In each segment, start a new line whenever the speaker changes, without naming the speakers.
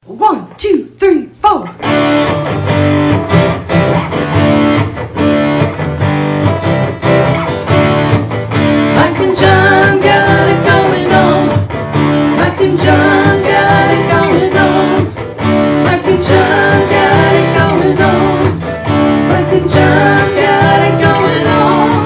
1, 2, 3, 4. Mike and John got it going on. Mike and John got it going on. Mike and John got it going on. Mike and John got it going on.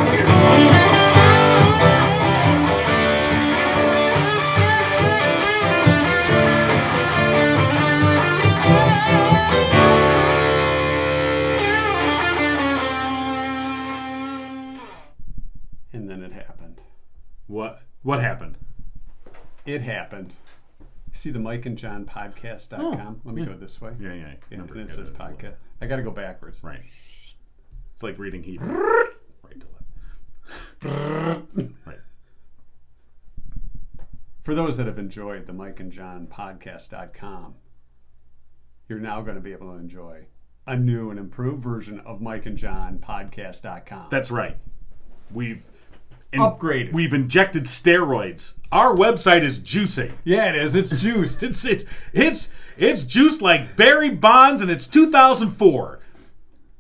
And then it happened.
What happened?
It happened. See the Mike and John podcast.com? Let me go this way.
Yeah.
And it says podcast. I got to go backwards.
Right. It's like reading Hebrew. Right to left. Right.
For those that have enjoyed the Mike and John podcast.com, you're now going to be able to enjoy a new and improved version of Mike and John podcast.com.
That's right. We've
upgraded.
We've injected steroids. Our website is juicing.
Yeah, it is. It's juiced.
It's juiced like Barry Bonds, and it's 2004.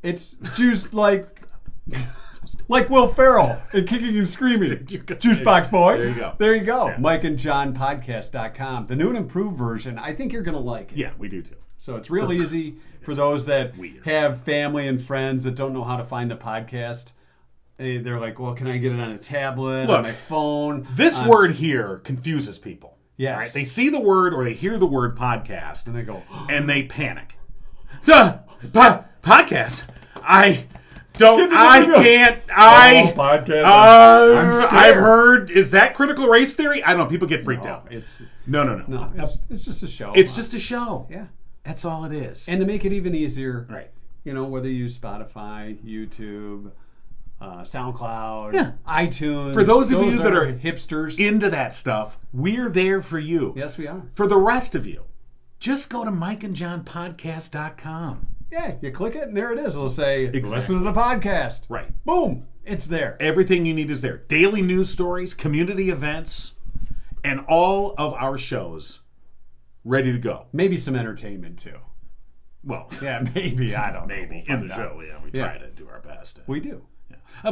It's juiced like Will Ferrell and Kicking and Screaming. Juice box boy.
There you go.
There you go.
Yeah.
Mike and John podcast.com. The new and improved version. I think you're going to like it.
Yeah, we do too.
So it's real easy for those that
weird.
have family and friends that don't know how to find the podcast. They're like, well, can I get it on a tablet,
Look,
on my phone?
This word here confuses people.
Yes.
Right? They see the word or they hear the word podcast
And they go,
and they panic. Podcast? Podcast. I've heard, is that critical race theory? I don't know. People get freaked out. No.
It's just a show.
It's just a show.
Yeah.
That's all it is.
And to make it even easier,
Right.
Whether you use Spotify, YouTube, SoundCloud,
Yeah.
iTunes.
For those of you that are
hipsters,
into that stuff, we're there for you.
yes, we are.
For the rest of you, just go to mikeandjohnpodcast.com.
Yeah, you click it and there it is. It'll say,
Exactly.
listen to the podcast.
Right.
Boom, it's there.
Everything you need is there. Daily news stories, community events, and all of our shows ready to go.
Maybe some entertainment too.
Well,
Yeah, maybe. I don't know.
maybe
We'll
in the
find out.
show. Yeah, we try to do our best.
We do.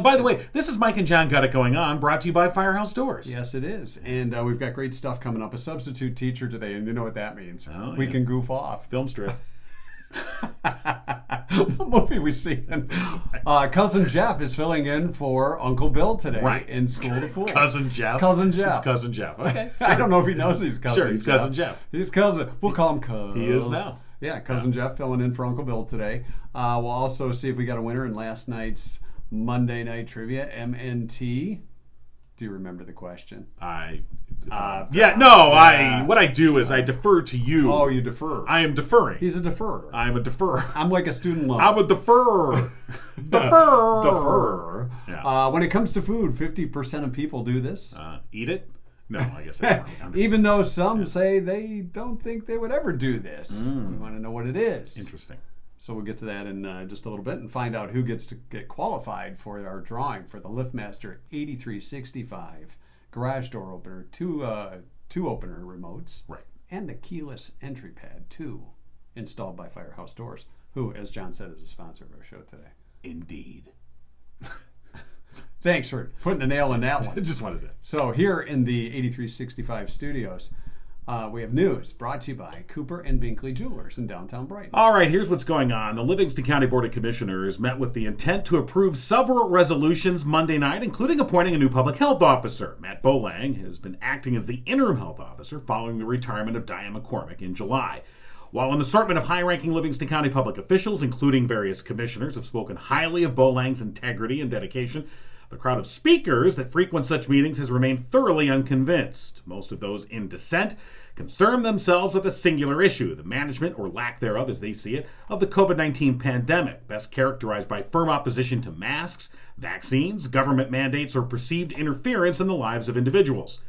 By the way, this is Mike and John Got It Going On, brought to you by Firehouse Doors.
Yes, it is. And we've got great stuff coming up. A substitute teacher today, and you know what that means.
Oh,
We
yeah.
can goof off.
Film strip.
What movie we seen? Cousin Jeff is filling in for Uncle Bill today
Right.
in School to Fool.
Cousin Jeff.
Cousin Jeff.
He's Cousin Jeff. Okay.
I don't know if he knows he's Cousin
Sure, he's Cousin Jeff.
He's Cousin. We'll call him Cuz.
He is now.
Yeah, Cousin Jeff filling in for Uncle Bill today. We'll also see if we got a winner in last night's Monday Night Trivia, MNT. Do you remember the question?
What I do is I defer to you.
Oh, you defer.
I am deferring.
He's a deferrer.
I'm a deferrer.
I'm like a student loan.
I'm a deferrer. Defer.
Deferrer.
Yeah.
When it comes to food, 50% of people do this.
Eat it? No, I guess I don't.
Even though some say they don't think they would ever do this. We want to know what it is.
Interesting.
So we'll get to that in just a little bit and find out who gets to get qualified for our drawing for the LiftMaster 8365 garage door opener, two opener remotes,
Right.
and the keyless entry pad, too, installed by Firehouse Doors, who, as John said, is a sponsor of our show today.
Indeed.
Thanks for putting the nail in that
I
one.
just wanted to.
So here in the 8365 studios, we have news brought to you by Cooper and Binkley Jewelers in downtown Brighton.
All right, here's what's going on. The Livingston County Board of Commissioners met with the intent to approve several resolutions Monday night, including appointing a new public health officer. Matt Bolang has been acting as the interim health officer following the retirement of Diane McCormick in July. While an assortment of high-ranking Livingston County public officials, including various commissioners, have spoken highly of Bolang's integrity and dedication, the crowd of speakers that frequent such meetings has remained thoroughly unconvinced. Most of those in dissent concern themselves with a singular issue, the management, or lack thereof as they see it, of the COVID-19 pandemic, best characterized by firm opposition to masks, vaccines, government mandates, or perceived interference in the lives of individuals.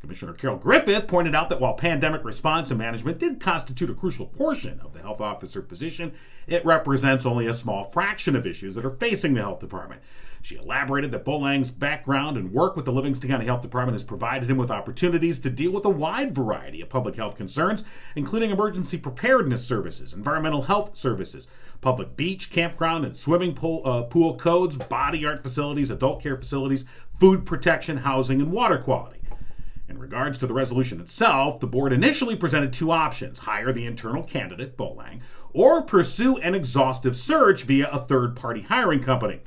Commissioner Carol Griffith pointed out that while pandemic response and management did constitute a crucial portion of the health officer position, it represents only a small fraction of issues that are facing the health department. She elaborated that Bolang's background and work with the Livingston County Health Department has provided him with opportunities to deal with a wide variety of public health concerns, including emergency preparedness services, environmental health services, public beach, campground, and swimming pool codes, body art facilities, adult care facilities, food protection, housing, and water quality. In regards to the resolution itself, the board initially presented two options: hire the internal candidate, Bolang, or pursue an exhaustive search via a third-party hiring company.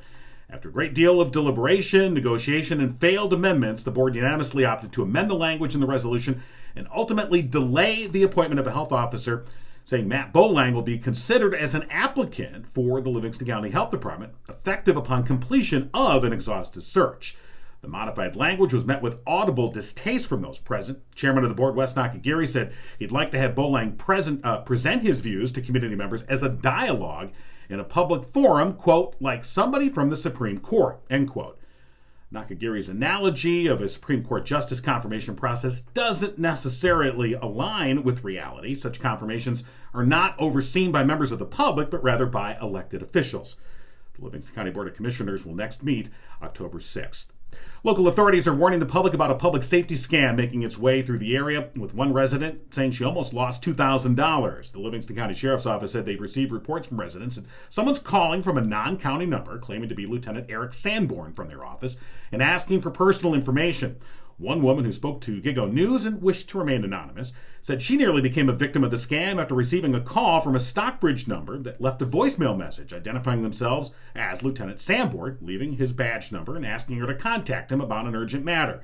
After a great deal of deliberation, negotiation, and failed amendments, the board unanimously opted to amend the language in the resolution and ultimately delay the appointment of a health officer, saying Matt Bolang will be considered as an applicant for the Livingston County Health Department, effective upon completion of an exhaustive search. The modified language was met with audible distaste from those present. Chairman of the board, Wes Nakagiri, said he'd like to have Bolang present his views to community members as a dialogue in a public forum, quote, like somebody from the Supreme Court, end quote. Nakagiri's analogy of a Supreme Court justice confirmation process doesn't necessarily align with reality. Such confirmations are not overseen by members of the public, but rather by elected officials. The Livingston County Board of Commissioners will next meet October 6th. Local authorities are warning the public about a public safety scam making its way through the area, with one resident saying she almost lost $2,000. The Livingston County Sheriff's Office said they've received reports from residents that someone's calling from a non-county number claiming to be Lieutenant Eric Sanborn from their office and asking for personal information. One woman who spoke to Gigo News and wished to remain anonymous said she nearly became a victim of the scam after receiving a call from a Stockbridge number that left a voicemail message identifying themselves as Lieutenant Sanborn, leaving his badge number and asking her to contact him about an urgent matter.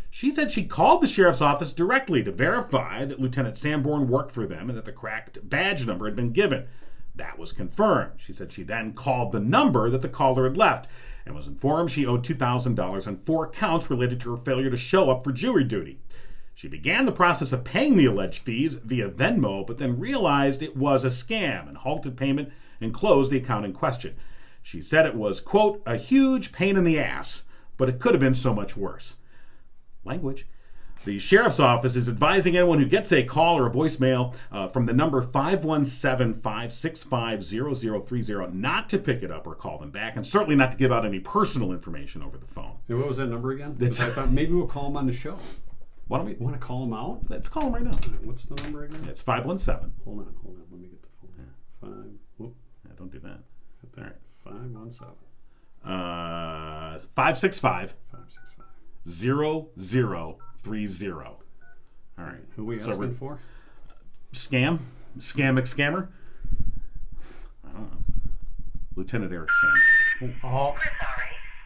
She said she called the sheriff's office directly to verify that Lieutenant Sanborn worked for them and that the correct badge number had been given. That was confirmed. She said she then called the number that the caller had left and was informed she owed $2,000 on 4 counts related to her failure to show up for jury duty. She began the process of paying the alleged fees via Venmo, but then realized it was a scam and halted payment and closed the account in question. She said it was, quote, a huge pain in the ass, but it could have been so much worse. Language. The sheriff's office is advising anyone who gets a call or a voicemail from the number 517-565-0030 not to pick it up or call them back, and certainly not to give out any personal information over the phone.
Hey, what was that number again? I thought maybe we'll call them on the show.
Why don't we
want to call them out?
Let's call them right now.
What's the number again?
It's 517.
Hold on. Let me get the phone. Yeah.
Don't do that.
All right. 517.
565.
565.
0030. All right.
Who are we asking for?
Scammer? I don't know. Lieutenant Eric Sanborn.
We're sorry.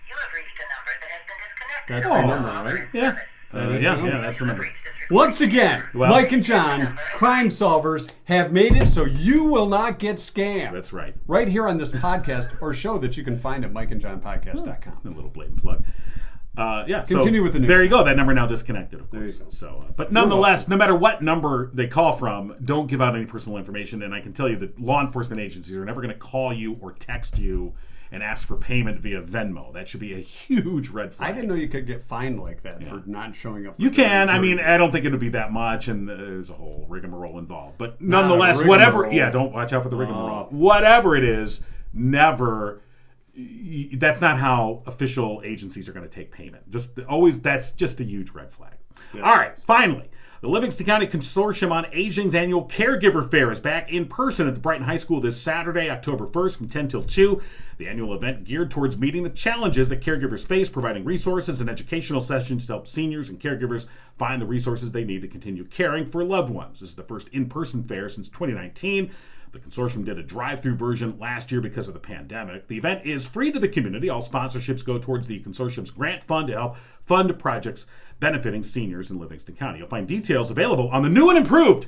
You have reached a number that has been disconnected.
That's the number, right?
Yeah. That's the number.
Once again, Mike and John, crime solvers, have made it so you will not get scammed.
That's right.
Right here on this podcast or show that you can find at mikeandjohnpodcast.com.
A little blatant plug.
Continue with the news.
There you go. That number now disconnected, of course.
There you go.
So, but nonetheless, no matter what number they call from, don't give out any personal information. And I can tell you that law enforcement agencies are never going to call you or text you and ask for payment via Venmo. That should be a huge red flag.
I didn't know you could get fined like that for not showing up.
You can. I mean, I don't think it would be that much, and there's a whole rigmarole involved. But nonetheless, whatever. Yeah, don't watch out for the rigmarole. Whatever it is, never. That's not how official agencies are going to take payment. That's just a huge red flag. Yeah. All right, finally. The Livingston County Consortium on Aging's annual Caregiver Fair is back in person at the Brighton High School this Saturday, October 1st from 10 till 2. The annual event geared towards meeting the challenges that caregivers face, providing resources and educational sessions to help seniors and caregivers find the resources they need to continue caring for loved ones. This is the first in-person fair since 2019. The consortium did a drive-through version last year because of the pandemic. The event is free to the community. All sponsorships go towards the consortium's grant fund to help fund projects benefiting seniors in Livingston County. You'll find details available on the new and improved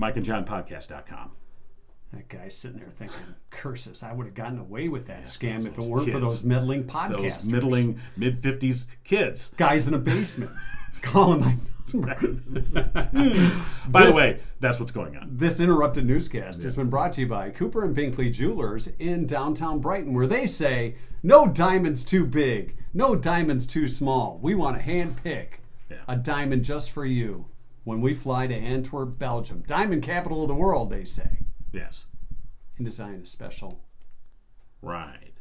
MikeandJohnPodcast.com.
That guy's sitting there thinking, curses, I would have gotten away with that scam if it weren't for those meddling podcasters.
Those middling mid-50s kids.
Guys in a basement. Calling my
By the way, that's what's going on.
This interrupted newscast has been brought to you by Cooper and Binkley Jewelers in downtown Brighton, where they say, no diamond's too big, no diamond's too small. We want to hand pick
Yeah.
A diamond just for you when we fly to Antwerp, Belgium. Diamond capital of the world, they say.
Yes.
And design a special
Right.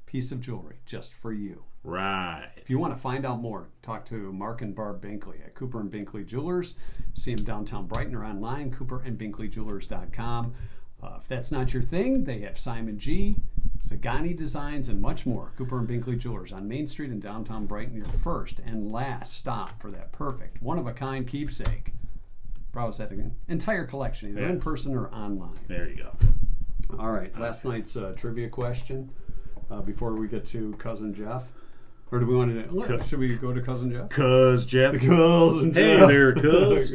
piece of jewelry just for you.
Right.
If you want to find out more, talk to Mark and Barb Binkley at Cooper and Binkley Jewelers. See them downtown Brighton or online, cooperandbinkleyjewelers.com. If that's not your thing, they have Simon G., Zagani Designs, and much more. Cooper and Binkley Jewelers on Main Street in downtown Brighton, your first and last stop for that perfect, one-of-a-kind keepsake. Browse that entire collection, either in person or online.
There you go.
All right, last night's trivia question before we get to Cousin Jeff. Or do we want to? Should we go to Cousin Jeff?
Cuz Jeff.
Cousin
Hey
Jeff.
there, cuz.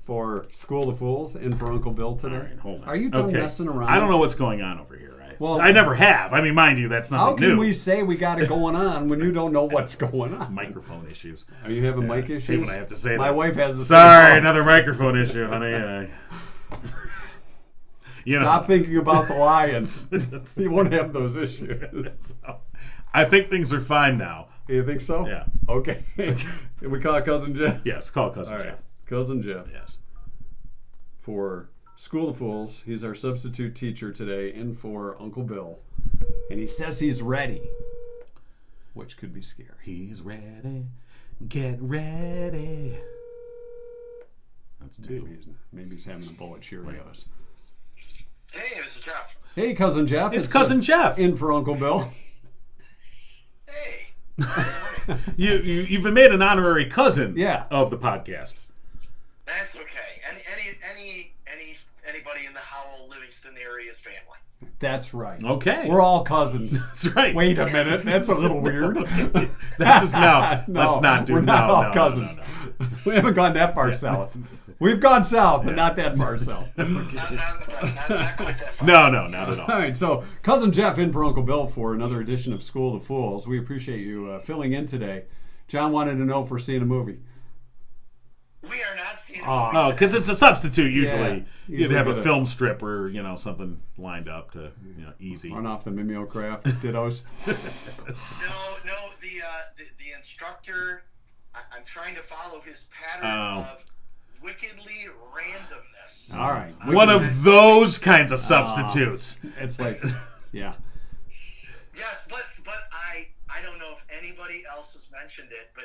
for School of Fools and for Uncle Bill today.
All right, hold on.
Are you done
Okay.
messing around?
I don't know what's going on over here.
Well,
I never have. I mean, mind you, that's
How
nothing
can
new.
we say we got it going on when you don't know what's going on?
Microphone issues.
Are you having mic issues?
Hate when I have to say
My
that.
wife has the
Sorry,
same
another microphone issue, honey. You know.
Stop thinking about the Lions. You won't have those issues.
So, I think things are fine now.
You think so?
Yeah.
Okay. We call it Cousin Jeff?
Yes, call Cousin
All right.
Jeff.
Cousin Jeff.
Yes.
For School of Fools. He's our substitute teacher today in for Uncle Bill. And he says he's ready, which could be scary.
He's ready. Get ready. That's
Maybe he's having a bowl of Cheerios.
Hey, this is Jeff.
Hey, Cousin Jeff.
It's Cousin Jeff.
In for Uncle Bill.
Hey.
You've been made an honorary cousin
Yeah.
of the podcast.
That's okay. Anybody in the Howell, Livingston area is family.
That's right.
Okay.
We're all cousins.
That's right.
Wait a minute. That's a little weird.
That is no. Let's not do.
We're not all
no,
cousins.
No.
We haven't gone that far south. We've gone south, but not that far south.
Not quite that far.
No, not at all.
All right, so Cousin Jeff in for Uncle Bill for another edition of School of Fools. We appreciate you filling in today. John wanted to know if we're seeing a movie.
We are not seeing a
Oh.
movie.
Oh, because it's a substitute. Usually,
Yeah,
you'd
usually
have
get
a
a-
film strip or something lined up to easy.
Run off the mimeograph dittos.
No. The instructor. I'm trying to follow his pattern of wickedly randomness.
All right.
One of those kinds of substitutes.
It's like, yeah.
Yes, but I don't know if anybody else has mentioned it, but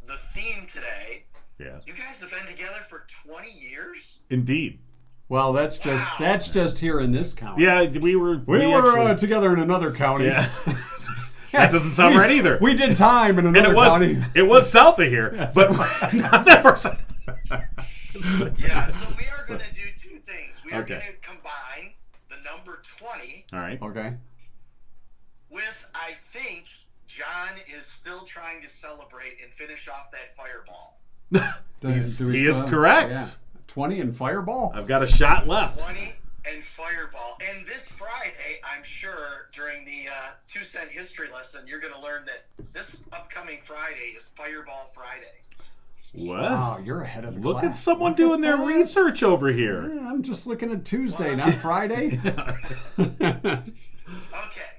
the theme today.
Yeah,
You guys have been together for 20 years?
indeed.
Well, that's just here in this county.
Yeah, we were actually-
together in another county.
Yeah. That doesn't sound right either.
We did time in another county.
It was south of here, but not that person.
Yeah, so we are going to do two things. We are
Okay.
going to combine the number 20
All right.
Okay.
with, I think, John is still trying to celebrate and finish off that fireball.
He is correct.
Yeah. 20 and Fireball?
I've got a shot left.
20 and fireball. And this Friday, I'm sure, during the 2-cent history lesson, you're going to learn that this upcoming Friday is Fireball Friday.
What?
Wow, you're ahead of the
Look
class.
at someone
Look
doing
at
their
that.
research over here.
Yeah, I'm just looking at Tuesday, not Friday.
Okay.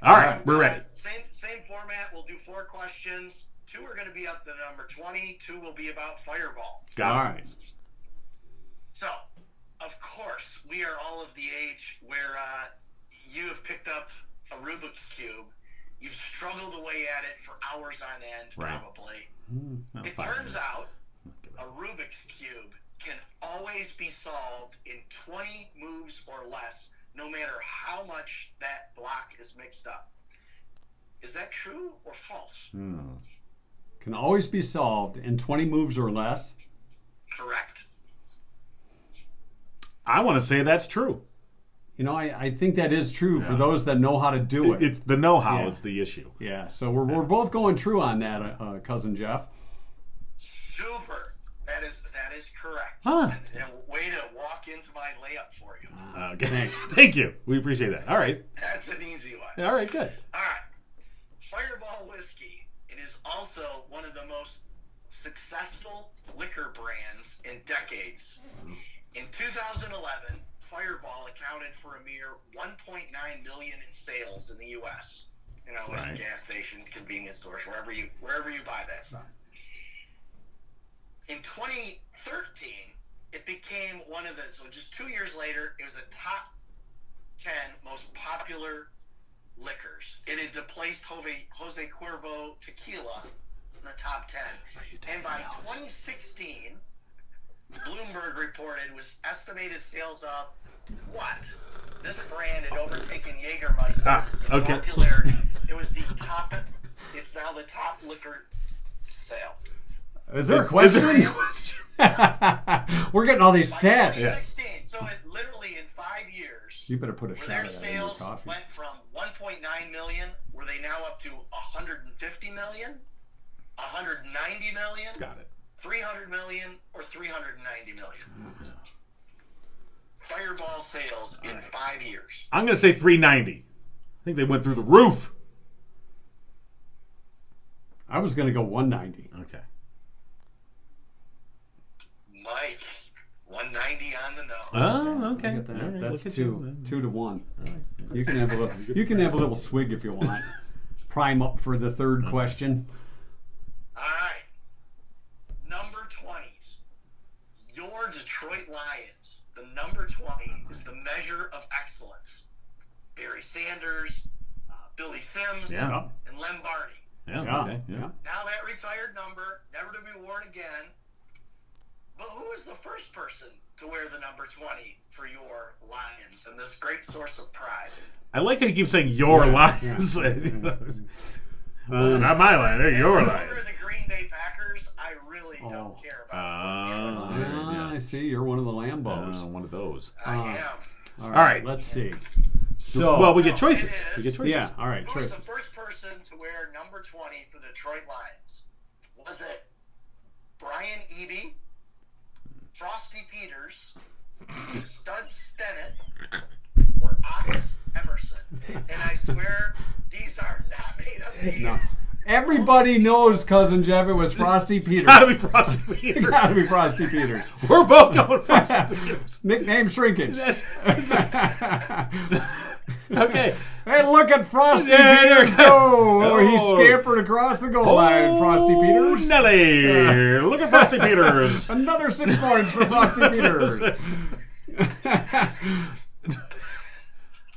All right, we're ready.
Same format. We'll do 4 questions. 2 are going to be up to number 20. 2 will be about Fireball.
Got it.
All right.
So, of course, we are all of the age where you have picked up a Rubik's Cube. You've struggled away at it for hours on end,
Right.
probably.
Oh,
It
5
turns
minutes.
out a Rubik's Cube can always be solved in 20 moves or less, no matter how much that block is mixed up. Is that true or false?
Can always be solved in 20 moves or less.
Correct.
I want to say that's true.
You know, I think that is true for
Yeah.
those that know how to do it.
It's the know-how
Yeah.
is the issue.
Yeah, so we're both going true on that, Cousin Jeff.
Super. That is correct.
Huh.
And way to walk into my layup for you.
Okay.
Thanks.
Thank you. We appreciate that. All right.
That's an easy one.
All right, good.
All right. Fireball Whiskey. It is also one of the most successful liquor brands in decades. In 2011, Fireball accounted for a mere $1.9 million in sales in the U.S.
Right.
like gas stations, convenience stores, wherever you buy that stuff. In 2013, it became one of the, so just 2 years later, it was a top 10 most popular liquors. It had replaced Jose Cuervo tequila in the top 10. And by 2016, Bloomberg reported was estimated sales of what? This brand had overtaken Jägermeister in
okay.
popularity. It was the top. It's now the top liquor sale.
Is there a question? We're getting all these
By
stats.
2016, so it literally in 5 years,
You better put a
where
shot
their
of that in your
sales
coffee.
went from 1.9 million, were they now up to 150 million, 190 million,
Got it.
300 million, or 390 million? Fireball sales in 5 years.
I'm going to say 390. I think they went through the roof.
I was going to go 190.
Okay.
Mike, 190 on the nose.
Oh, okay.
Look at that.
All right,
That's
look at
2 to 1.
All right.
You can have a little swig if you want. Prime up for the third question.
All right. Number 20s. Your Detroit Lions. The number 20 is the measure of excellence. Barry Sanders, Billy Sims,
Yeah.
and Lem Barney.
Yeah.
Yeah.
Okay. Yeah.
Now that retired number, never to be worn again. But who is the first person to wear the number 20 for your Lions and this great source of pride?
I like how you keep saying your Lions. Not my line. They're your
As
Lions.
over the Green Bay Packers, I really don't care about them.
I see. You're one of the Lambos.
One of those.
I am.
All
right.
Let's see. So,
Well, we get
So
choices.
it is-
We get choices.
yeah. All right.
Who was
Choices.
the first person to wear number 20 for the Detroit Lions? Was it Brian Eby, Frosty Peters, Stud Stennett, or Ox Emerson? And I swear, these are not made up names.
No. Everybody knows, Cousin Jeff. It was Frosty Peters.
Gotta be Frosty Peters.
Gotta be Frosty Peters.
We're both going Frosty Peters.
Nickname shrinkage.
That's okay.
Hey, look at Frosty
Yeah,
Peters
yeah.
go! He
Oh.
scampered across the goal line. Frosty Peters.
Nelly. Look at Frosty Peters.
Another 6 points for Frosty Peters.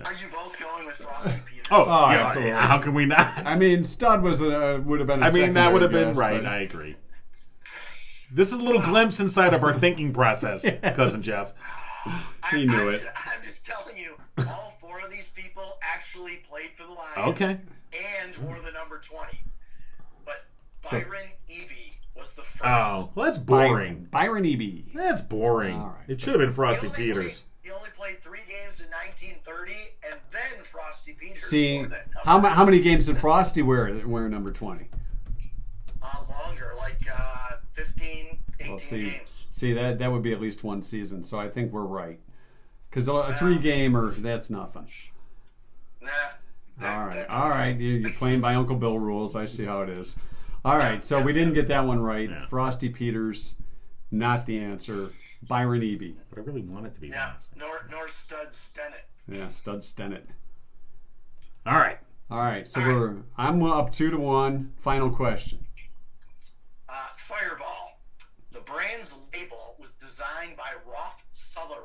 Are you both going with Frosty Peters?
Oh,
Oh,
yeah,
absolutely.
how can we not?
I mean, Stud was would have been.
I mean, that would have been
secondary
right.
guess,
I agree. This is a little glimpse inside of our thinking process, Cousin Jeff.
He knew it.
I'm just telling you, all 4 of these people actually played for the Lions.
Okay.
And wore the number 20. But Byron Eby was the first.
Oh, well, that's
but
boring.
Byron Eby.
That's boring.
All right.
It should have been
He
Frosty
only
Peters.
He only played 3 games in 1930, and then Frosty Peters
See,
wore that
how
number.
many games did Frosty wear number 20?
Longer, like 15, 18
Well, see,
games.
that would be at least one season. So I think we're right. Because a 3-gamer, that's nothing.
Nah.
All right. You're playing by Uncle Bill rules. I see how it is. All right, so we didn't get that one right.
Yeah.
Frosty Peters, not the answer. Byron Eby.
But I really want it to be
Yeah,
that.
nor Stud Stennett.
Yeah, Stud Stennett.
All right.
All right, so I'm up 2 to 1. Final question.
Fireball. The brand's label was designed by Ross Sutherland.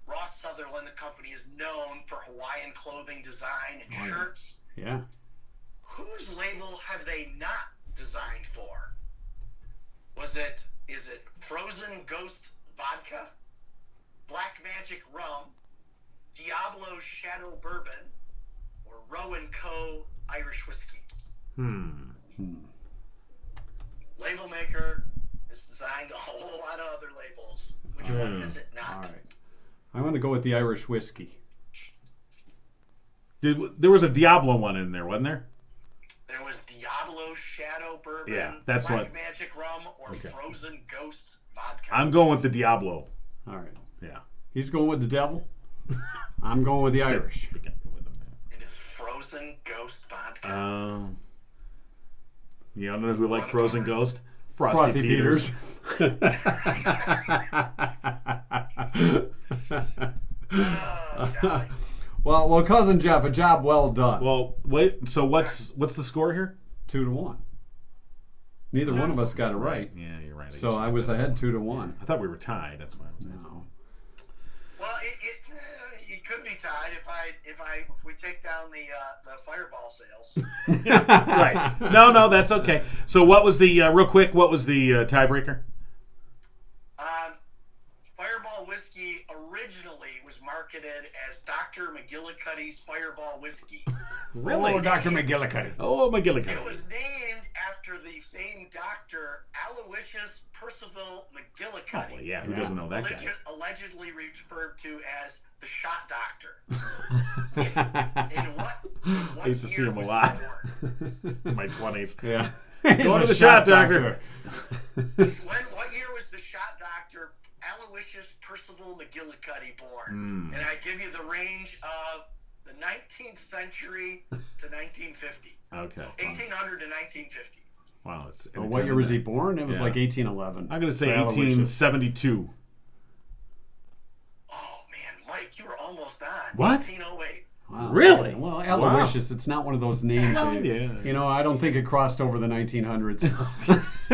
Ross Sutherland, the company, is known for Hawaiian clothing design and shirts.
Yeah.
Whose label have they not designed for? Is it Frozen Ghost Vodka, Black Magic Rum, Diablo's Shadow Bourbon, or Roe & Co. Irish Whiskey? Label maker has designed a whole lot of other labels. Which one is it not?
All right. I'm going to go with the Irish whiskey.
There was a Diablo one in there, wasn't there?
There was Diablo's Shadow Bourbon,
Yeah, that's
Black
what-
Magic Rum, or
Okay.
Frozen Ghost Vodka.
I'm going with the Diablo.
All right.
Yeah.
He's going with the devil. I'm going with the Irish.
It is Frozen Ghost Vodka.
You don't know who liked Frozen Ghost?
Frosty Peters.
Oh, golly.
Well, Well, cousin Jeff, a job well done.
Well, wait. So what's the score here?
2-1. Neither one of us got it right.
Yeah, you're right.
So I was ahead 2-1.
I thought we were tied. That's why I was asking.
No.
Well, it could be tied if we take down the Fireball sales.
Right. No, that's okay. So what was the real quick? What was the tiebreaker?
Fireball whiskey originally was marketed as Dr. McGillicuddy's Fireball whiskey.
Really?
Oh, Dr. McGillicuddy.
Oh,
It
McGillicuddy.
was named after the famed doctor Aloysius Percival McGillicuddy.
Oh, yeah, who doesn't know that guy?
Allegedly referred to as the shot doctor. In what
I used to see
year
him a
was
lot
he born?
in my 20s.
Yeah.
Going to the shot doctor.
What year was the shot doctor Aloysius Percival McGillicuddy born? And I give you the range of the 19th century to 1950.
Okay.
So 1800 to 1950.
Wow. It's
Well, what year was he born? It was
Yeah.
like 1811.
I'm going to say
For Aloysius.
1872.
Oh man, Mike, you were almost on.
What?
1808.
Wow.
Really?
Well, Aloysius, it's not one of those names.
Well,
that-
yeah.
You know, I don't think it crossed over the 1900s.
All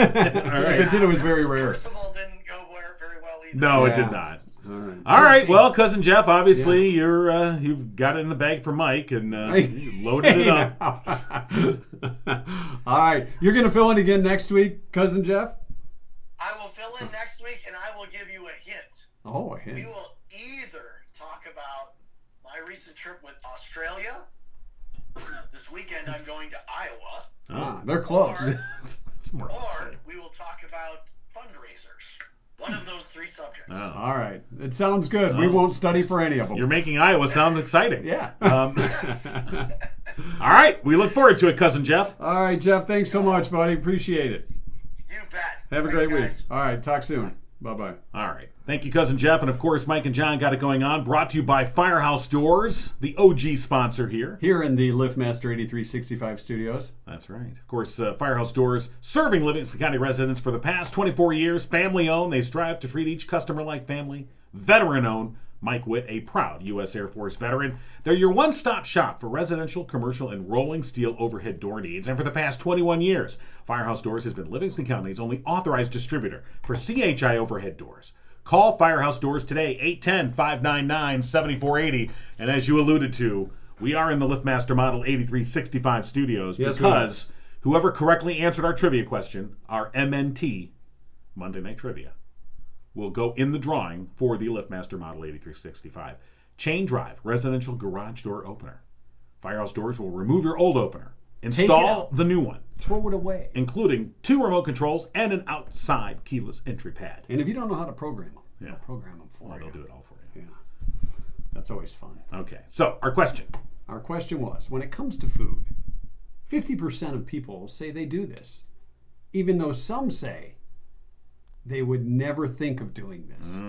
right.
If it did, it was very rare.
Percival didn't go very well either.
No, it
Yeah.
did not.
All right.
All right. Well, cousin Jeff, obviously you've got it in the bag for Mike and you loaded it up.
All right. You're going to fill in again next week, cousin Jeff?
I will fill in next week and I will give you a hint.
Oh, a hint.
We will either talk about my recent trip with Australia. This weekend I'm going to Iowa.
Ah, they're close.
It's more of the
Or
same.
we will talk about fundraisers. One of those three subjects.
Oh.
All right. It sounds good. We won't study for any of them.
You're making Iowa sound exciting.
Yeah.
All right. We look forward to it, cousin Jeff.
All right, Jeff. Thanks so much, buddy. Appreciate it.
You bet.
Have a
Thanks,
great week.
guys.
All right. Talk soon. Bye-bye.
All right. Thank you, cousin Jeff. And, of course, Mike and John got it going on. Brought to you by Firehouse Doors, the OG sponsor here.
Here in the LiftMaster 8365 studios.
That's right. Of course, Firehouse Doors serving Livingston County residents for the past 24 years. Family-owned. They strive to treat each customer like family. Veteran-owned. Mike Witt, a proud U.S. Air Force veteran. They're your one-stop shop for residential, commercial, and rolling steel overhead door needs. And for the past 21 years, Firehouse Doors has been Livingston County's only authorized distributor for CHI overhead doors. Call Firehouse Doors today, 810-599-7480. And as you alluded to, we are in the LiftMaster Model 8365 studios
Yes,
because whoever correctly answered our trivia question, our MNT, Monday Night Trivia, will go in the drawing for the LiftMaster Model 8365. Chain drive, residential garage door opener. Firehouse Doors will remove your old opener, install
out.
the new one,
Throw it away.
including 2 remote controls and an outside keyless entry pad.
And if you don't know how to program them,
Yeah.
they'll program them for
Well,
you.
they'll do it all for you.
Yeah. That's always fun.
Okay, so our question.
Our question was, when it comes to food, 50% of people say they do this, even though some say they would never think of doing this.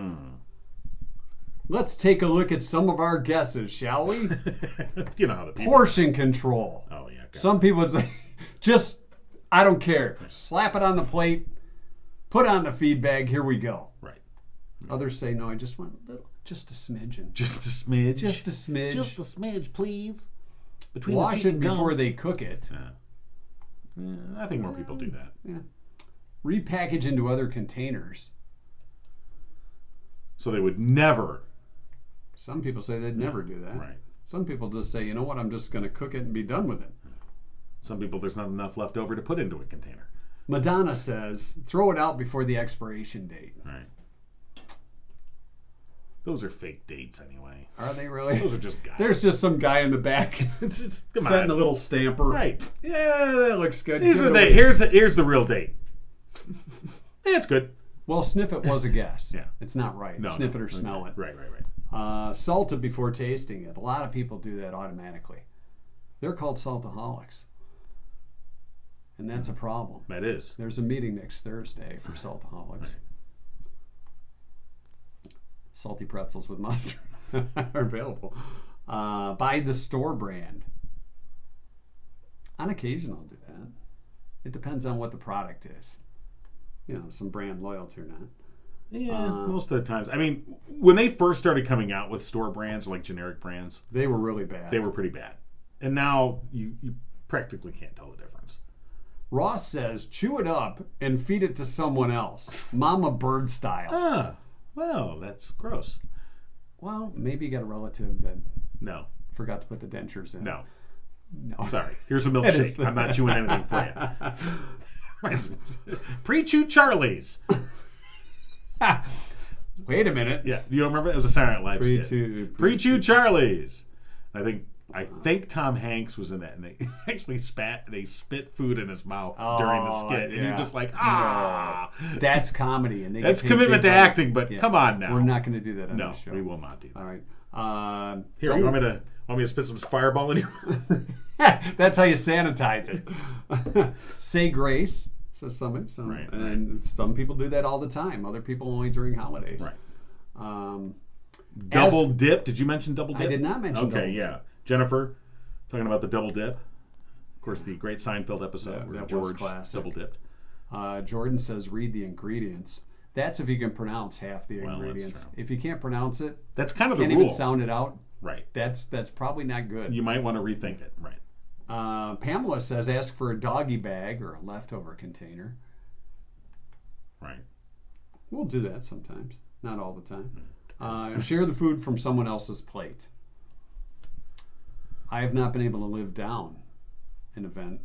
Let's take a look at some of our guesses, shall we?
You know how the people...
Portion control.
Oh, yeah. Okay.
Some people would say, just, I don't care. Slap it on the plate, put on the feed bag, here we go.
Right.
Others say, no, I just want a little, just a smidgen.
Just a smidge.
Just a smidge.
Just a smidge, please. Between the
Wash
cheek
it
and gum.
before they cook it.
Yeah, I think more people do that.
Yeah. Repackage into other containers.
So they would never...
Some people say they'd never do that.
Right.
Some people just say, you know what, I'm just going to cook it and be done with it.
Some people, there's not enough left over to put into a container.
Madonna says, throw it out before the expiration date.
Right. Those are fake dates anyway.
Are they really?
Those are just guys.
There's just some guy in the back
It's just, come
setting
on.
a little stamper.
Right.
Yeah, that looks good.
Here's
Give
the
it
date.
away.
Here's the real date. Yeah, it's good.
Well, sniff it was a guess.
Yeah.
It's not right.
No,
Sniff
no.
it or smell
Okay.
it.
Right.
Salt it before tasting it. A lot of people do that automatically. They're called saltaholics. And that's a problem.
That is.
There's a meeting next Thursday for saltaholics. Salty pretzels with mustard are available. Buy the store brand. On occasion, I'll do that. It depends on what the product is. You know, some brand loyalty or not.
Yeah, most of the times. I mean, when they first started coming out with store brands, like generic brands,
They were really bad.
they were pretty bad. And now you practically can't tell the difference.
Ross says, chew it up and feed it to someone else. Mama bird style.
Ah, well, that's gross.
Well, maybe you got a relative that
No,
forgot to put the dentures in.
no.
No.
Sorry. Here's a
It is
milkshake. I'm not chewing anything for you. Pre-chew Charlie's.
Wait a minute.
Yeah, you don't remember? It was a Saturday Night Live skit. Pre-chew Charlie's. I think Tom Hanks was in that, and they actually spit food in his mouth during the skit, and
yeah.
you're just like,
That's comedy, and
that's commitment to acting. But come on now,
we're not going to do that on
no,
this show.
we will not do that.
All right.
Here, you want me to spit some fireball in you?
That's how you sanitize it. Say grace, says somebody.
Right,
and some people do that all the time. Other people only during holidays.
Right. Double dip. Did you mention double dip?
I did not mention double
Okay, yeah. Jennifer, talking about the double dip. Of course, the great Seinfeld episode where
that was
George
classic.
double dipped.
Jordan says, read the ingredients. That's if you can pronounce half the
Well, that's
ingredients.
true.
If you can't pronounce it,
That's kind of the
can't
rule.
even sound it out,
Right.
that's probably not good.
You might want to rethink it. Right.
Pamela says, ask for a doggy bag or a leftover container.
Right.
We'll do that sometimes, not all the time. Share the food from someone else's plate. I have not been able to live down an event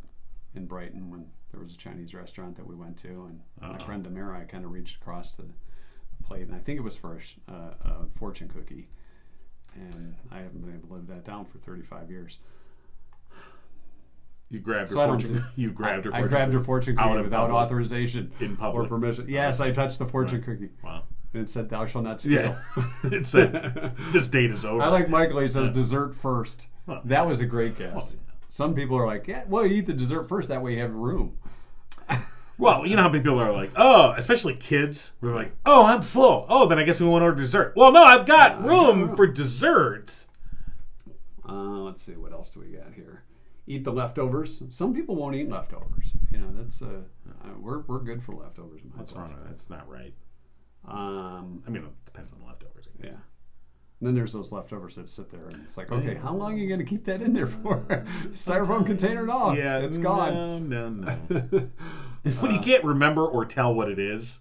in Brighton when there was a Chinese restaurant that we went to, and my friend Amira, I kind of reached across to the plate, and I think it was for a fortune cookie, and I haven't been able to live that down for 35 years.
You grabbed her
So I don't
fortune.
do-
You grabbed her
I
fortune.
grabbed her fortune
Out
cookie
in
without
public.
authorization
In public.
or permission. Yes, I touched the fortune
Right.
cookie.
Wow.
And it said, "Thou shalt not steal."
Yeah. It said, this date is over.
I like Michael. He says dessert first.
Well,
That was a great guess.
well, yeah.
Some people are like, yeah, well, you eat the dessert first. That way you have room.
Well, you know how many people are like, oh, especially kids. We're like, oh, I'm full. Oh, then I guess we want to order dessert. Well, no, I've got room for dessert.
Let's see, what else do we got here? Eat the leftovers. Some people won't eat leftovers. You know, that's we're good for leftovers. in my
What's wrong
house.
with that? That's not right.
Um,
I mean, it depends on the leftovers.
yeah. And then there's those leftovers that sit there, and it's like, okay, how long are you going to keep that in there for? Styrofoam container and all.
Yeah,
It's gone.
No. When you can't remember or tell what it is.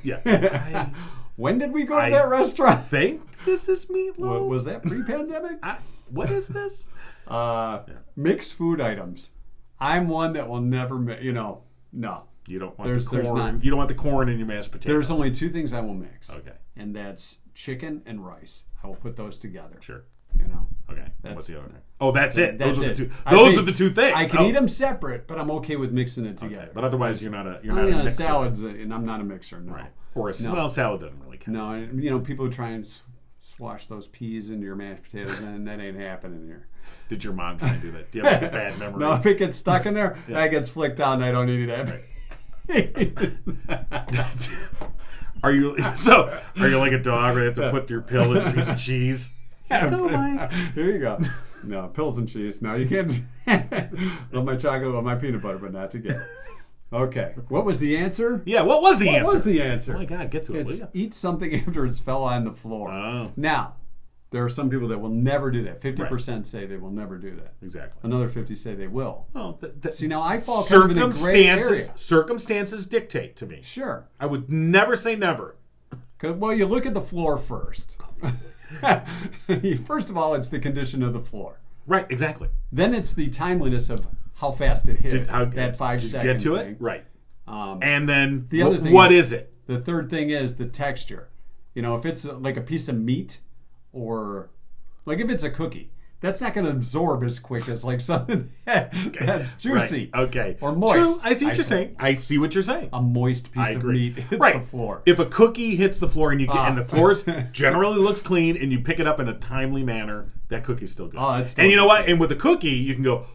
Yeah.
When did we go to
I
that restaurant?
think this is meatloaf.
Was that pre-pandemic?
What is this?
Mixed food items. I'm one that will never, no.
You don't want
There's
the corn.
not.
You don't want the corn in your mashed potatoes.
There's only two things I will mix.
Okay.
And that's chicken and rice. I will put those together.
Sure.
You know.
Okay.
That's-
What's the other thing? Oh, that's it.
That's
Those are
it.
the two.
I
Those
think
are the two things.
I can
Oh.
eat them separate, but I'm okay with mixing it together.
Okay. But otherwise, you're not a
a
mixer.
salads, and I'm not a mixer. No.
Right. Or a
No.
well, salad doesn't really count.
No, and, people who try and swash those peas into your mashed potatoes, and that ain't happening here.
Did your mom try and do that? Do you have like a bad memory?
No, if it gets stuck in there,
Yeah.
that gets flicked out, and I don't eat it.
Are you like a dog where you have to put your pill in a piece of cheese? Go, Mike.
Here you go. No, pills and cheese. No, you can't. Love my chocolate, love my peanut butter, but not together. Okay. What was the answer?
Yeah, what was the answer?
What was the answer?
Oh my God, get to it, will
It's
you?
eat something after it's fell on the floor.
Oh.
Now, there are some people that will never do that. 50% say they will never do that.
Exactly.
Another 50 say they will.
Well,
See, now I fall kind of in a gray area.
Circumstances dictate to me.
Sure.
I would never say never.
Well, you look at the floor first. First of all, it's the condition of the floor.
Right, exactly.
Then it's the timeliness of how fast it hit. That 5
did you
second
get to
thing.
it? Right.
Um,
And then
the other thing
what is it?
The third thing is the texture. If it's like a piece of meat, or like if it's a cookie, that's not going to absorb as quick as like something that's juicy.
Right. Okay.
Or moist.
True. I see what you're saying. I see what you're saying.
A moist piece
I
of
agree.
meat hits
Right.
the floor.
If a cookie hits the floor and you get, and the floor generally looks clean and you pick it up in a timely manner, that cookie's still good.
Oh, it's still
and you know
good.
what? And with a cookie, you can go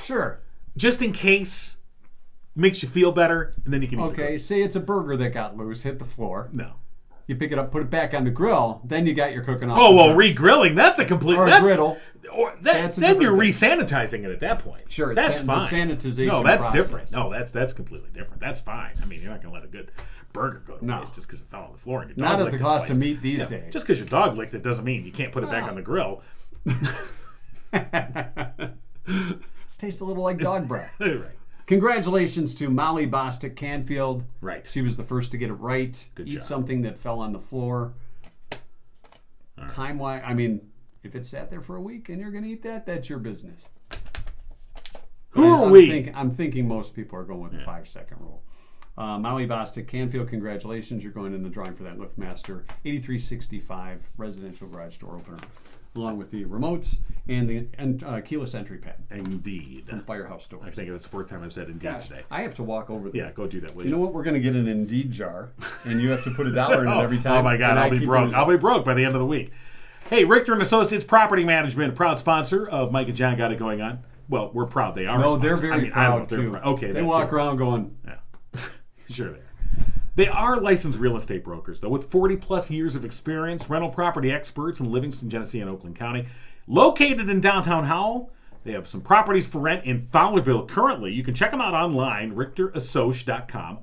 Sure.
just in case, makes you feel better, and then you can eat the
Okay,
cookie.
say it's a burger that got loose, hit the floor.
No.
You pick it up, put it back on the grill, then you got your cooking off.
Oh
the
well,
grill.
re-grilling. That's a complete.
Or a
that's,
griddle.
Or
That's a
then you're
different
re-sanitizing it at that point.
Sure, it's
that's
the
fine.
sanitization
No, that's
process.
different. No, that's completely different. That's fine. I mean, you're not going to let a good burger go to
No.
waste just because it fell on the floor and your dog
Not at
licked
the
it
cost
twice.
of meat these days.
Just because your dog licked it doesn't mean you can't put it back on the grill.
This tastes a little like dog breath.
Right.
Congratulations to Molly Bostic Canfield.
Right.
She was the first to get it right.
Good
Eat
job.
something that fell on the floor.
All right.
Time-wise, I mean, if it sat there for a week and you're going to eat that, that's your business.
Who are we?
I'm thinking most people are going with the 5-second rule. Molly Bostic Canfield, congratulations. You're going in the drawing for that LiftMaster 8365 residential garage door opener, along with the remotes and the keyless entry pad
Indeed.
from Firehouse Doors.
I think that's the fourth time I've said Indeed today.
I have to walk over there.
Yeah, go do that, will
You know what? We're going to get an Indeed jar, and you have to put $1 in it every time.
Oh my God,
and
I'll
I
be
keep
broke.
losing.
I'll be broke by the end of the week. Hey, Richter and Associates Property Management, proud sponsor of Mike and John Got It Going On. Well, we're proud they are.
No,
a
they're
sponsor.
very
I don't know
proud
if they're
too.
proud. Okay,
they
that
walk
too.
around going,
Yeah, sure they are. They are licensed real estate brokers, though, with 40 plus years of experience, rental property experts in Livingston, Genesee, and Oakland County. Located in downtown Howell, they have some properties for rent in Fowlerville currently. You can check them out online, richterassoc.com,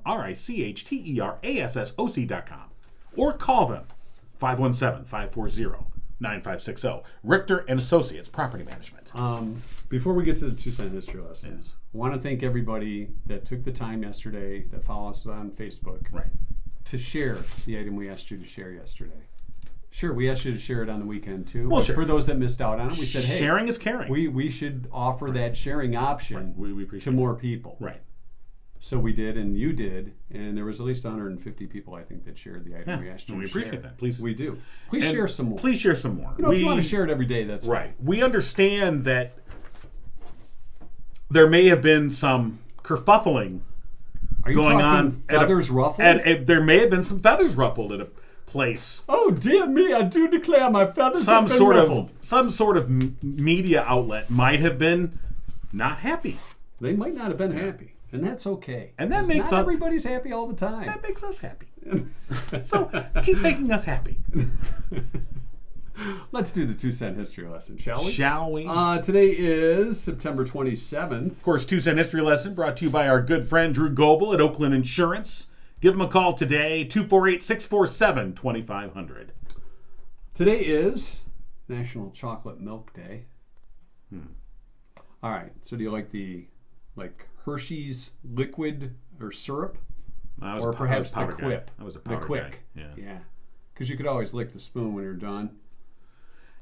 RICHTERASSOC.com, or call them, 517-540-9560. Richter and Associates Property Management.
Before we get to the 2-cent history lessons, I want to thank everybody that took the time yesterday, that follows us on Facebook,
Right.
to share the item we asked you to share yesterday. Sure, we asked you to share it on the weekend too.
Well,
but
sure.
For those that missed out on it, we said, hey,
Sharing is caring.
we should offer that sharing option
We
to
appreciate
more people.
Right.
So we did, and you did, and there was at least 150 people, I think, that shared the item we asked you
and we
to
appreciate
share.
that. Please.
We do. Please
And
share some more.
Please share some more.
You know, if you want to share it every day, that's fine.
Right. We understand that there may have been some kerfuffling
Are you
going
talking
on.
feathers ruffled?
There may have been some feathers ruffled at a place.
Oh dear me! I do declare my feathers have been ruffled.
Some sort of media outlet might have been not happy.
They might not have been happy, and that's okay.
And that
'Cause
makes
not
us-
everybody's happy all the time.
That makes us happy. So keep making us happy,
Let's do the 2-cent history lesson, shall we?
shall we?
Today is September 27th.
Of course, 2-cent history lesson brought to you by our good friend Drew Goebel at Oakland Insurance. Give him a call today, 248-647-2500.
Today is National Chocolate Milk Day. All right. So do you like the Hershey's liquid or syrup,
I was
or
a pow-
perhaps
I
the
was a powder
Quip?
guy. I was a
The
powder
Quick.
guy.
Yeah. Because you could always lick the spoon when you're done.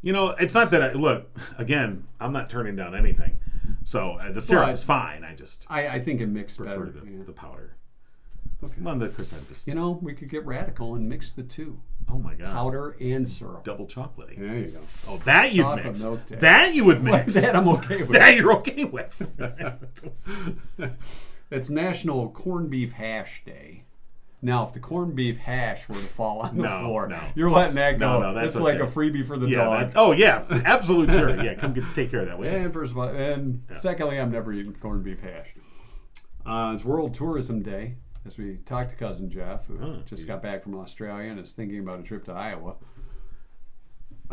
You know, it's not that look, again, I'm not turning down anything. So the syrup is fine. I just
I think it mixed
prefer
better.
the powder.
Okay.
Well, of course, I'm just,
You know, we could get radical and mix the two.
oh my God.
Powder and syrup.
Double chocolatey.
There you go.
Oh, that you'd
Chocolate
mix.
milk day.
That you would mix.
That I'm okay with.
That you're okay with.
It's National Corned Beef Hash Day. Now, if the corned beef hash were to fall on the
No,
floor,
no.
you're letting that go.
No, that's
it's like
okay.
a freebie for the
Yeah.
dog.
Oh, yeah. Absolute sure. Yeah. Come take care of that. Will you?
And first of all, and secondly, I'm never eating corned beef hash. It's World Tourism Day. As we talked to cousin Jeff, who just got back from Australia and is thinking about a trip to Iowa.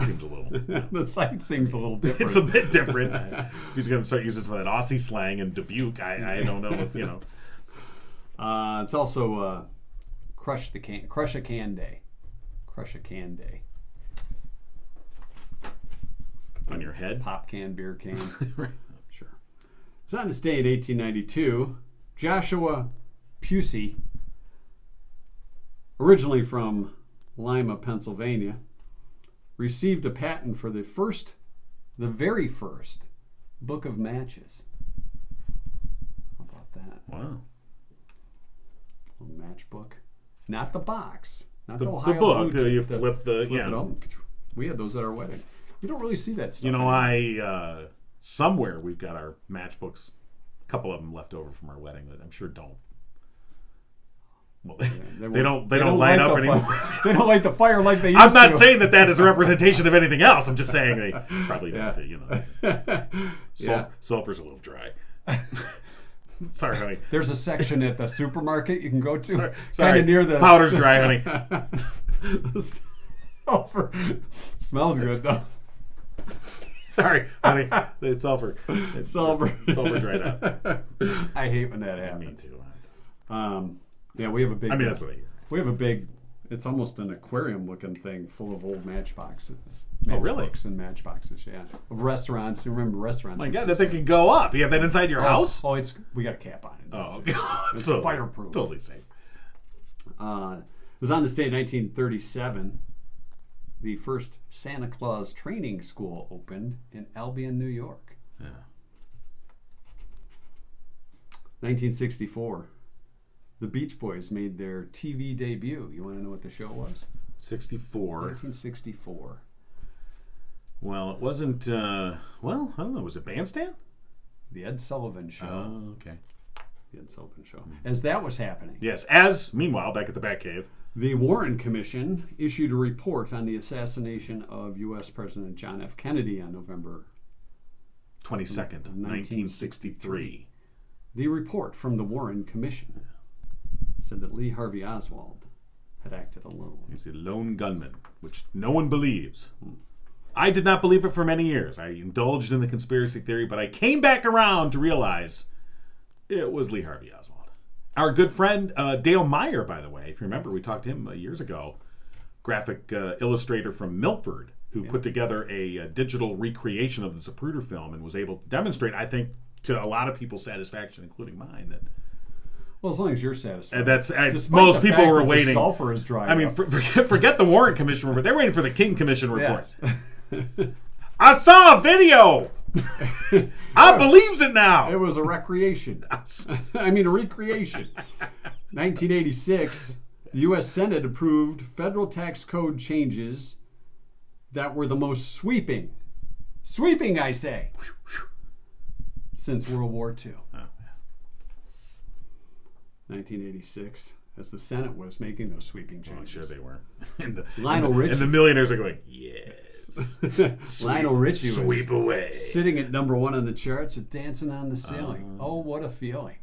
Seems a little.
The site seems a little different.
It's a bit different. If he's going to start using some of that Aussie slang and Dubuque, I don't know if, you know.
It's also Crush a Can Day. Crush a Can Day.
On your head?
Pop can, beer can.
Right.
Sure. It was on this day in 1892, Joshua Pusey, originally from Lima, Pennsylvania, received a patent for the very first book of matches. How about that?
Wow.
A match book. Not the box. Not
The
the Ohio
book,
Blue
you
tip,
flip the,
flip
yeah.
it open. We had those at our wedding. We don't really see that stuff.
You know,
anymore.
somewhere we've got our matchbooks, a couple of them left over from our wedding that I'm sure don't. Well, they don't light up anymore.
They don't light the fire like they used to.
I'm not saying that is a representation of anything else. I'm just saying they probably don't, you know. Sulfur's a little dry. Sorry, honey.
There's a section at the supermarket you can go to.
Sorry.
Kind of near the
Powder's dry, honey.
Sulfur smells good though.
Sorry, honey. It's sulfur.
Sulfur
dried out.
I hate when that
Me
happens.
too.
Yeah, we have a big.
I mean, that's what I hear.
We have a big, it's almost an aquarium-looking thing full of old matchboxes.
Oh, really?
Matchbooks and matchboxes, yeah. Of restaurants. You remember restaurants?
My God, that thing can go up. You have that inside your house?
Oh, we got a cap on it.
Oh,
It's
totally,
fireproof.
Totally safe.
It was on this day in 1937. The first Santa Claus training school opened in Albion, New York.
Yeah.
1964. The Beach Boys made their TV debut. You want to know what the show was?
64.
1964.
Well, it wasn't, I don't know. Was it Bandstand?
The Ed Sullivan Show.
Oh, okay.
The Ed Sullivan Show. As that was happening,
Yes, as, meanwhile, back at the Batcave.
the Warren Commission issued a report on the assassination of U.S. President John F. Kennedy on November
22nd, 1963.
The report from the Warren Commission said that Lee Harvey Oswald had acted alone.
He's a lone gunman, which no one believes. I did not believe it for many years. I indulged in the conspiracy theory, but I came back around to realize it was Lee Harvey Oswald. Our good friend Dale Meyer, by the way, if you remember, we talked to him years ago, graphic illustrator from Milford, who put together a digital recreation of the Zapruder film and was able to demonstrate, I think, to a lot of people's satisfaction, including mine, that
Well, as long as you're satisfied.
that's
Despite
most
the
people
fact
were
that the
waiting.
sulfur is dry.
I mean, forget the Warren Commission report. They're waiting for the King Commission report.
Yeah.
I saw a video. I believes it now.
It was a recreation. I mean, a recreation. 1986, the U.S. Senate approved federal tax code changes that were the most sweeping, I say, since World War II. 1986, as the Senate was making those sweeping
Oh,
changes.
sure they were. And
Lionel Richie.
And the millionaires are going, yes.
Lionel Richie was
Sweep away.
sitting at number 1 on the charts with Dancing on the Ceiling. Oh, what a feeling.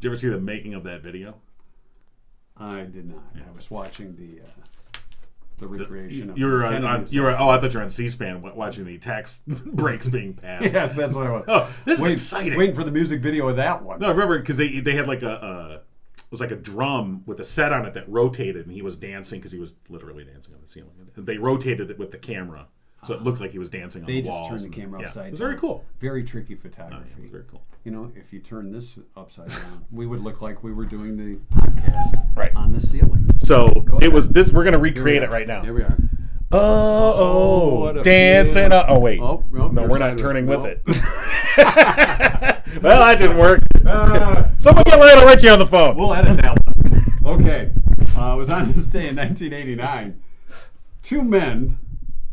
Did you ever see the making of that video?
I did not. I was watching the recreation of
You were
Kennedy
I thought you were on C-SPAN watching the tax breaks being passed.
Yes, that's what I was.
Oh, this is exciting.
Waiting for the music video of that one.
No, I remember because they had like it was like a drum with a set on it that rotated, and he was dancing because he was literally dancing on the ceiling. They rotated it with the camera, so it looked like he was dancing on
They
the
just
walls.
turned the camera upside down.
It was very cool.
Very tricky photography.
It was very cool.
You know, if you turn this upside down, we would look like we were doing the podcast
Right.
on the ceiling.
So
ahead.
it was this. We're gonna recreate it right now.
Here we are.
Oh,
what a
dancing.
feeling.
Oh, wait.
Oh,
no,
you're
we're not
sideways.
turning with
Nope.
it. Well, that didn't work. Someone get Lionel Richie on the phone.
We'll edit that one. Okay. It was on this day in 1989. 2 men,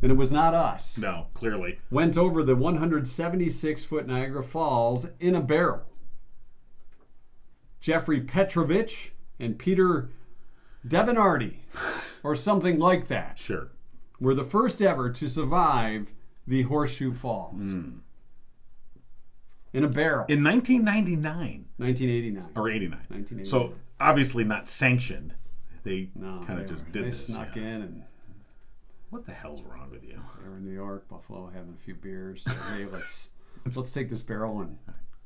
and it was not us,
No, clearly.
went over the 176-foot Niagara Falls in a barrel. Jeffrey Petrovich and Peter Debonardi, or something like that,
Sure.
were the first ever to survive the Horseshoe Falls. In a barrel.
In 1999
1989.
or 89.
1989.
So obviously not sanctioned. They
No,
kind of
they
just
were-
did
they
this.
snuck
yeah.
in, and
What the hell's wrong with you?
they were in New York, Buffalo, having a few beers. So, hey, let's take this barrel and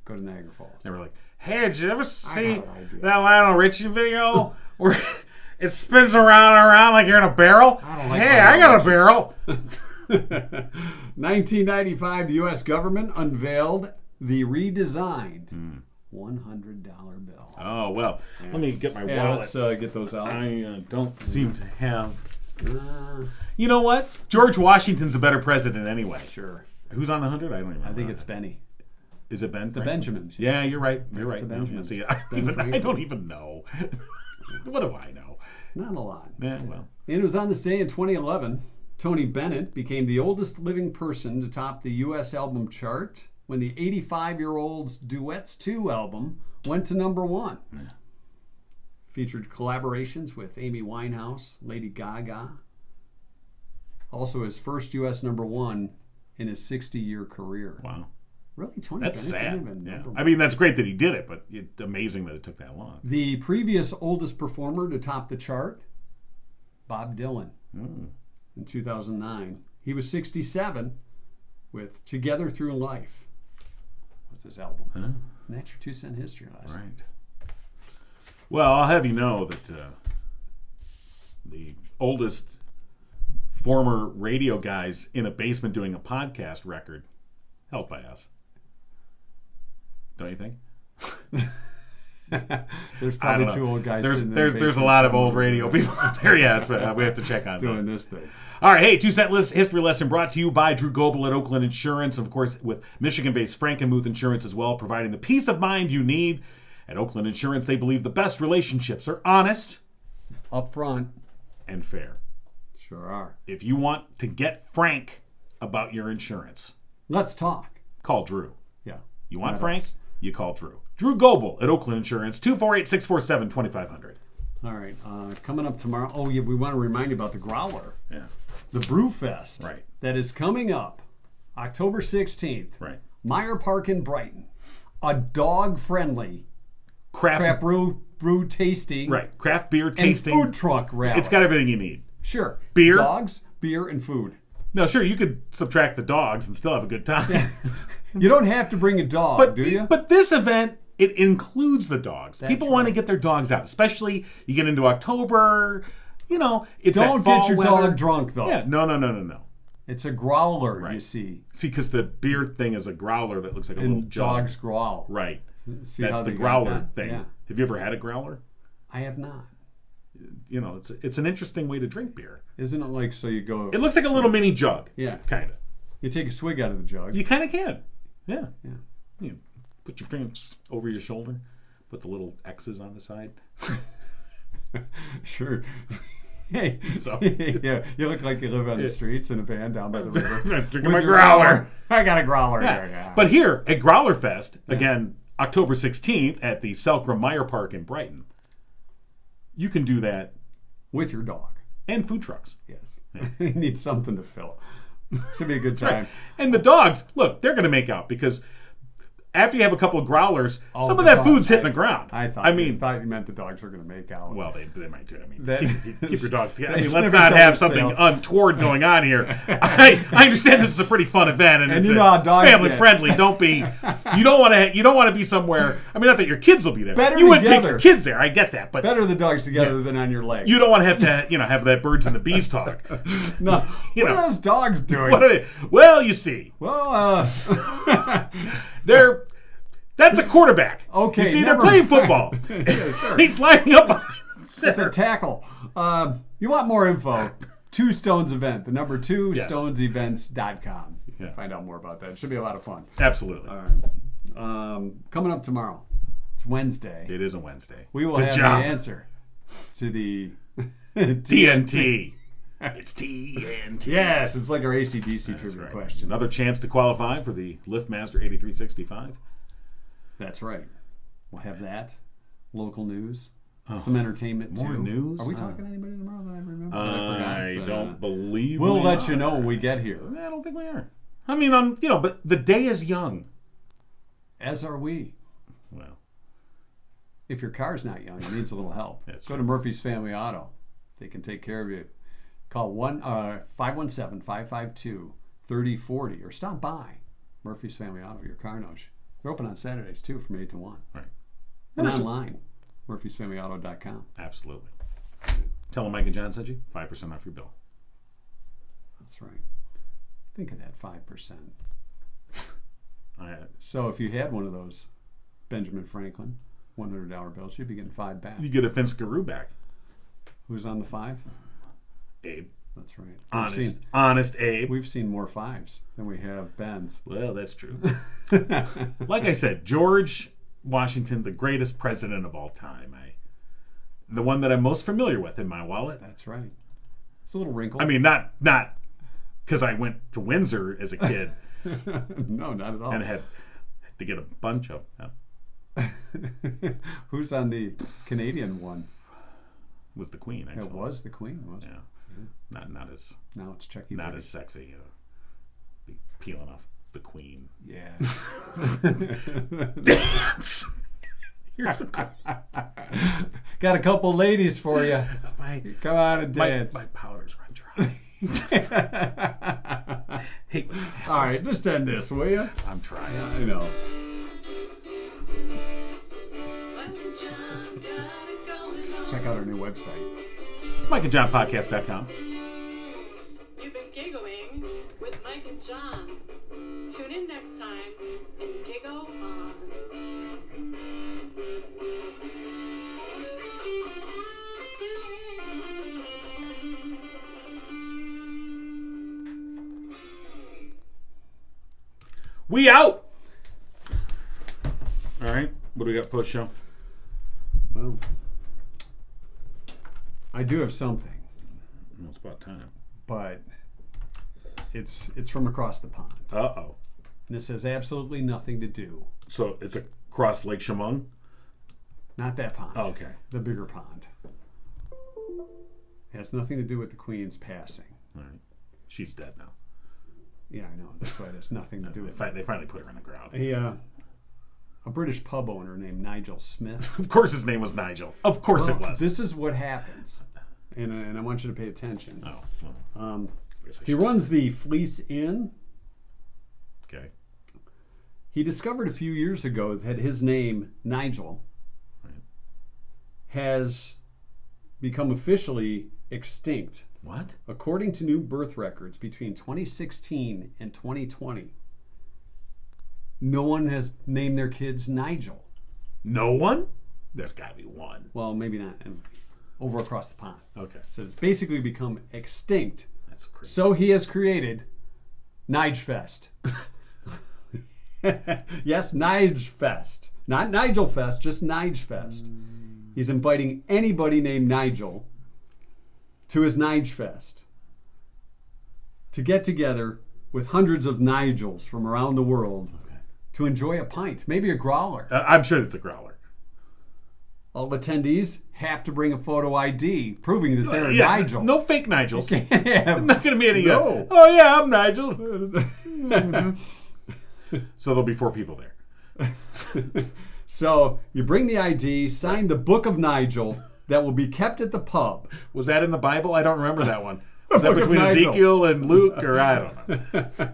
go to Niagara Falls.
They were like, "Hey, did you ever see
got an idea.
that Lionel Richie video where it spins around and around like you're in a barrel?
I don't like
Hey,
Lionel
I got a
Richie."
barrel."
1995, the U.S. government unveiled the redesigned $100 bill.
Oh well, let me get my
Yeah,
wallet.
let's get those out.
I don't seem to have. You know what? George Washington's a better president anyway.
Sure.
Who's on the 100? I don't even remember.
I think it's Benny.
Is it Ben?
The
Franklin?
Benjamins.
Yeah, you're right. You're right.
The
No,
Benjamins.
see,
Ben
I
Franklin.
don't even know. What do I know?
Not a lot.
Yeah, well.
And it was on this day in 2011, Tony Bennett became the oldest living person to top the U.S. album chart when the 85-year-old's Duets 2 album went to number 1.
Yeah.
Featured collaborations with Amy Winehouse, Lady Gaga. Also his first U.S. number 1 in his 60-year career.
Wow.
Really, Tony
That's
Bennett didn't
sad.
even
Yeah.
number
I mean, that's great that he did it, but it's amazing that it took that long.
The previous oldest performer to top the chart, Bob Dylan, in 2009. He was 67 with Together Through Life. What's his album?
Huh?
And that's your 2 cent history lesson.
Right. Well, I'll have you know that the oldest former radio guys in a basement doing a podcast record held by us. Don't you think?
There's
I
probably
don't know.
two old guys.
There's a lot of old radio people out there, yes, but we have to check on
doing
that.
this thing.
All right, hey, 2-cent history lesson brought to you by Drew Goebel at Oakland Insurance, of course, with Michigan-based Frankenmuth Insurance as well, providing the peace of mind you need. At Oakland Insurance, they believe the best relationships are honest,
Up front.
and fair.
Sure are.
If you want to get frank about your insurance,
Let's talk.
call Drew.
Yeah.
You want
Not
frank?
us.
You call Drew. Drew Goebel at Oakland Insurance, 248-647-2500.
All right. Coming up tomorrow. Oh, yeah, we want to remind you about the Growler.
Yeah,
The Brew Fest.
Right.
That is coming up October 16th.
right.
Meyer Park in Brighton. A dog-friendly
Craft
brew tasting.
Right. Craft beer
And
tasting.
food truck rally.
It's got everything you need.
Sure.
Beer?
Dogs, beer, and food.
No, sure, you could subtract the dogs and still have a good time.
You don't have to bring a dog, do you?
But this event, it includes the dogs.
That's
People want to
right.
get their dogs out, especially you get into October. You know, it's
Don't
that fall
get your
weather.
dog drunk, though.
Yeah, no.
It's a growler, you
Right.
see.
See, because the beer thing is a growler that looks like a little
And
jug.
dogs growl.
Right.
See
That's
how
the
they got
growler
that?
thing.
Yeah.
Have you ever had a growler?
I have not.
You know, it's an interesting way to drink beer.
Isn't it like so you go...
It looks like a little mini jug.
Yeah.
Kind of.
You take a swig out of the jug.
You kind of can. Yeah.
Yeah.
You put your fingers over your shoulder, put the little X's on the side.
Sure. Hey,
So-
yeah, you look like you live on the streets in a van down by the river.
Drinking
With
my
your
growler.
I got a growler
Yeah.
here. Yeah.
But here at Growler Fest, again, October 16th at the Selkirk Meyer Park in Brighton, you can do that,
with your dog.
and food trucks.
Yes. You need something to fill. Should be a good time.
And the dogs, look, they're going to make out because after you have a couple of growlers,
Oh,
some of
the
that
dog-
food's hitting the ground.
I thought
mean,
you meant the dogs were going to make out.
well, they might do. I mean,
That-
keep your dogs together. I
they
mean, let's
sniff
not
each
have
other's
something
tails.
untoward going on here. I understand this is a pretty fun event and it's
you know how dogs
family
get.
friendly. Don't be. You don't want to be somewhere. I mean, not that your kids will be there.
Better
you wouldn't take
together.
your kids there. I get that, but
Better the dogs together than on your leg.
you don't want to have that birds and the bees talk.
No.
You
What
know.
are those dogs doing?
What are they? Well, you see,
Well,
that's a quarterback.
Okay,
You see, they're
never
playing
mind.
football.
Yeah, sure.
He's lining up behind the
it's
center.
a tackle. You want more info? Two Stones event. The number 2,
Yes.
stonesevents.com.
Yeah.
Find out more about that. It should be a lot of fun.
Absolutely.
All right. Coming up tomorrow. It's Wednesday.
It is a Wednesday.
We will
Good
have
job.
the answer to the
TNT. It's TNT.
Yes, it's like our ACDC
That's
trivia
right.
question.
Another chance to qualify for the LiftMaster 8365.
That's right. We'll have that. Local news. Some entertainment
more
too.
news?
Are we talking to anybody tomorrow that I remember?
I
forgot?
don't believe
We'll
we
let you
are.
know when we get here.
I don't think we are. I mean, but the day is young.
As are we.
Well,
If your car's not young, it needs a little help.
That's
Go
true.
to Murphy's Family Auto. They can take care of you. Call 517-552-3040 or stop by Murphy's Family Auto. Your car knows you. They're open on Saturdays too from 8 to 1.
right.
And
Listen.
online, murphysfamilyauto.com.
Absolutely. Tell them Mike and John sent you 5% off your bill.
That's right. Think of that 5%.
I,
So if you had one of those Benjamin Franklin $100 bills, you'd be getting 5 back.
you get a Finskaroo back.
Who's on the 5?
Abe.
That's right.
Honest Abe.
We've seen more 5s than we have Bens.
Well, that's true. Like I said, George Washington, the greatest president of all time. The one that I'm most familiar with in my wallet.
That's right. It's a little wrinkled.
I mean, not because I went to Windsor as a kid
no, not at all.
and had to get a bunch of them.
Who's on the Canadian one?
Was the Queen, actually.
It was the Queen, wasn't
Yeah.
it?
Not as
Now it's Chucky.
not
Berry.
as sexy. Be peeling off the Queen.
Yeah.
Dance. Here's the Queen.
Got a couple ladies for you. Come on and
My
dance.
powders run dry. Hey,
All right, just end this, will you?
I'm trying.
I know.
Mike and John got a
check out our new website.
It's MikeandJohnPodcast.com.
You've been giggling with Mike and John. Tune in next time and giggle on.
We out! All right. What do we got post show?
Well, I do have something,
Well, it's about time.
but it's from across the pond.
Uh-oh.
And this has absolutely nothing to do.
So it's across Lake Chamung?
Not that pond.
Oh, okay.
The bigger pond. It has nothing to do with the Queen's passing.
All right. She's dead now.
Yeah, I know. That's why it has nothing to do with it.
They finally put her in the ground.
A British pub owner named Nigel Smith.
Of course his name was Nigel. Of course it was.
This is what happens. And I want you to pay attention.
Oh, well.
He runs the Fleece Inn.
Okay.
He discovered a few years ago that his name, Nigel, has become officially extinct.
What?
According to new birth records between 2016 and 2020, no one has named their kids Nigel.
No one? There's got to be one.
Well, maybe not. Over across the pond.
Okay.
So it's basically become extinct.
That's crazy.
So he has created Nigefest. Yes, Nigefest. Not Nigel Fest, just Nigefest. He's inviting anybody named Nigel to his Nigefest to get together with hundreds of Nigels from around the world to enjoy a pint, maybe a growler.
I'm sure it's a growler.
All attendees have to bring a photo ID proving that they're Nigel.
No fake Nigels.
You can't have-
I'm not going to be any.
No.
Oh yeah, I'm Nigel. So there'll be 4 people there.
So you bring the ID, sign the Book of Nigel that will be kept at the pub.
Was that in the Bible? I don't remember that one. Was that
Book of
between
Nigel.
Ezekiel and Luke, or I don't know?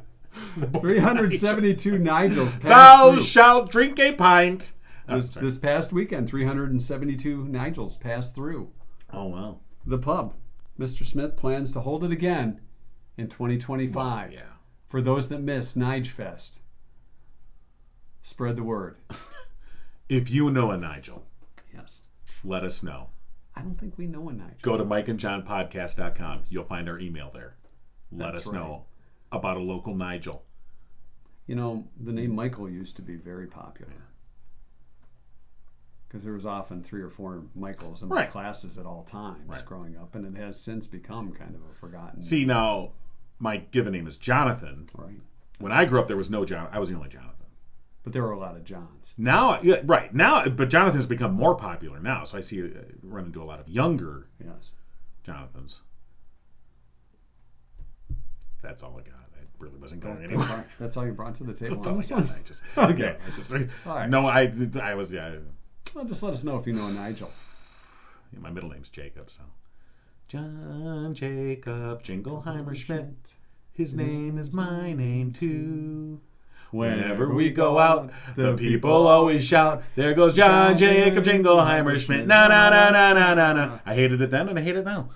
372 Nigels passed
Thou
through.
shalt drink a pint.
This past weekend, 372 Nigels passed through
Oh wow.
the pub. Mr. Smith plans to hold it again in 2025.
Yeah.
For those that missed Nigefest, spread the word.
If you know a Nigel,
Yes.
let us know.
I don't think we know a Nigel.
Go to MikeandJohnPodcast.com. You'll find our email there. Let
That's
us know about a local Nigel.
You know, the name Michael used to be very popular. Because there was often 3 or 4 Michaels in my classes at all times growing up, and it has since become kind of a forgotten.
See, now, my given name is Jonathan.
Right.
When I grew up, there was no John. I was the only Jonathan.
But there were a lot of Johns.
Now, yeah, right now, but Jonathan's become more popular now. So I see run into a lot of younger Jonathans. That's all I got. I really wasn't going anywhere.
That's all you brought to the table
That's
on
all I
this
got.
one?
I just
Okay.
I just
All right.
no. I was
Well, just let us know if you know a Nigel.
my middle name's Jacob. So John Jacob Jingleheimer Schmidt. His name is my name too. Whenever we go out, the people always shout, "There goes John Jacob Jingleheimer Schmidt." Na na na na na na na. I hated it then and I hate it now.